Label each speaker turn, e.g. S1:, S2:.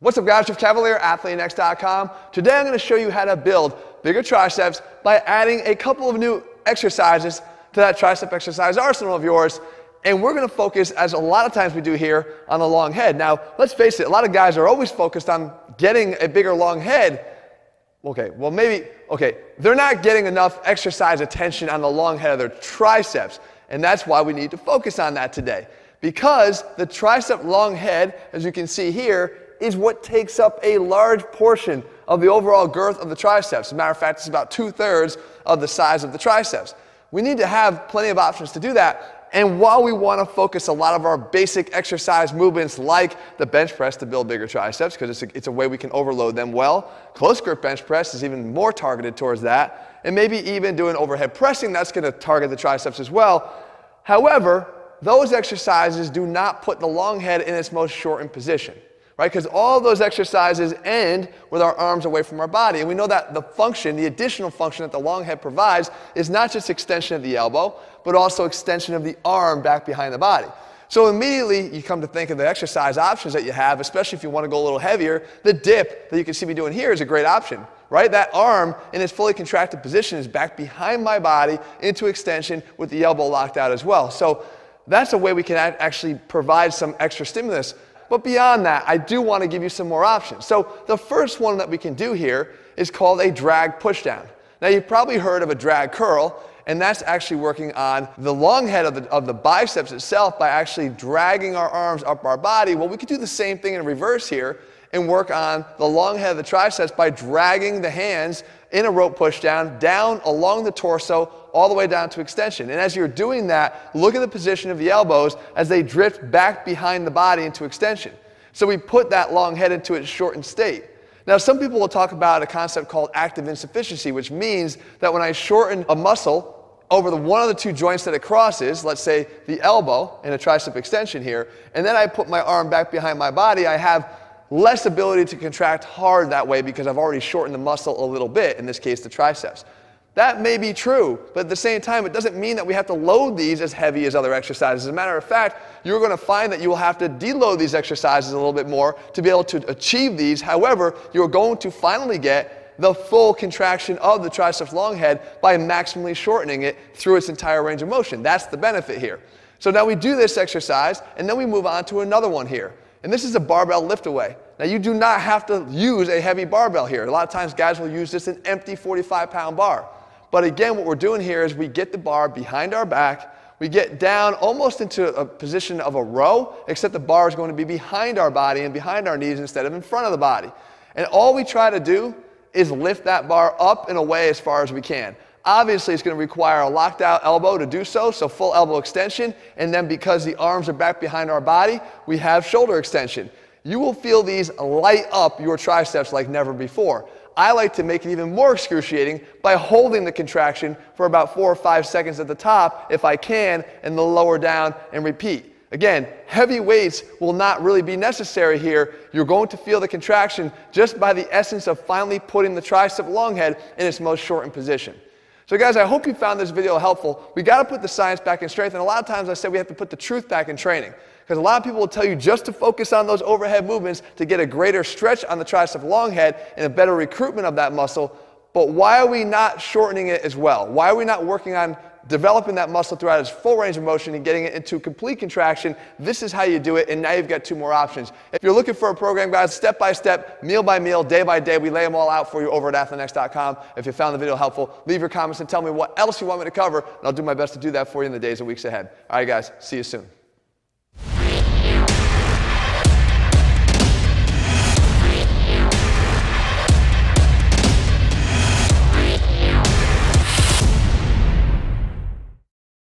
S1: What's up guys, Jeff Cavalier, ATHLEAN-X.com. Today I'm going to show you how to build bigger triceps by adding a couple of new exercises to that tricep exercise arsenal of yours. And we're going to focus, as a lot of times we do here, on the long head. Now, let's face it, a lot of guys are always focused on getting a bigger long head. They're not getting enough exercise attention on the long head of their triceps. And that's why we need to focus on that today. Because the tricep long head, as you can see here, is what takes up a large portion of the overall girth of the triceps. As a matter of fact, it's about 2/3 of the size of the triceps. We need to have plenty of options to do that. And while we want to focus a lot of our basic exercise movements like the bench press to build bigger triceps, because it's a way we can overload them well. Close grip bench press is even more targeted towards that. And maybe even doing overhead pressing, that's going to target the triceps as well. However, those exercises do not put the long head in its most shortened position. Right? Because all those exercises end with our arms away from our body. And we know that the function, the additional function that the long head provides is not just extension of the elbow, but also extension of the arm back behind the body. So immediately you come to think of the exercise options that you have, especially if you want to go a little heavier. The dip that you can see me doing here is a great option. Right? That arm in its fully contracted position is back behind my body into extension with the elbow locked out as well. So that's a way we can actually provide some extra stimulus. But beyond that, I do want to give you some more options. So the first one that we can do here is called a drag pushdown. Now you've probably heard of a drag curl, and that's actually working on the long head of the biceps itself by actually dragging our arms up our body. Well, we could do the same thing in reverse here and work on the long head of the triceps by dragging the hands in a rope pushdown down along the torso all the way down to extension. And as you're doing that, look at the position of the elbows as they drift back behind the body into extension. So we put that long head into its shortened state. Now some people will talk about a concept called active insufficiency, which means that when I shorten a muscle over one of the two joints that it crosses, let's say the elbow and a tricep extension here, and then I put my arm back behind my body, I have less ability to contract hard that way because I've already shortened the muscle a little bit, in this case the triceps. That may be true, but at the same time it doesn't mean that we have to load these as heavy as other exercises. As a matter of fact, you're going to find that you will have to deload these exercises a little bit more to be able to achieve these. However, you're going to finally get the full contraction of the triceps long head by maximally shortening it through its entire range of motion. That's the benefit here. So now we do this exercise and then we move on to another one here. And this is a barbell lift away. Now you do not have to use a heavy barbell here. A lot of times guys will use just an empty 45-pound bar. But again, what we're doing here is we get the bar behind our back, we get down almost into a position of a row, except the bar is going to be behind our body and behind our knees instead of in front of the body. And all we try to do is lift that bar up and away as far as we can. Obviously, it's going to require a locked out elbow to do so, so full elbow extension, and then because the arms are back behind our body, we have shoulder extension. You will feel these light up your triceps like never before. I like to make it even more excruciating by holding the contraction for about 4 or 5 seconds at the top, if I can, and then lower down and repeat. Again, heavy weights will not really be necessary here. You're going to feel the contraction just by the essence of finally putting the tricep long head in its most shortened position. So guys, I hope you found this video helpful. We got to put the science back in strength, and a lot of times I say we have to put the truth back in training. Because a lot of people will tell you just to focus on those overhead movements to get a greater stretch on the tricep long head and a better recruitment of that muscle. But why are we not shortening it as well? Why are we not working on developing that muscle throughout its full range of motion and getting it into complete contraction? This is how you do it, and now you've got 2 more options. If you're looking for a program, guys, step by step, meal by meal, day by day, we lay them all out for you over at ATHLEAN-X.com. If you found the video helpful, leave your comments and tell me what else you want me to cover, and I'll do my best to do that for you in the days and weeks ahead. All right, guys, see you soon.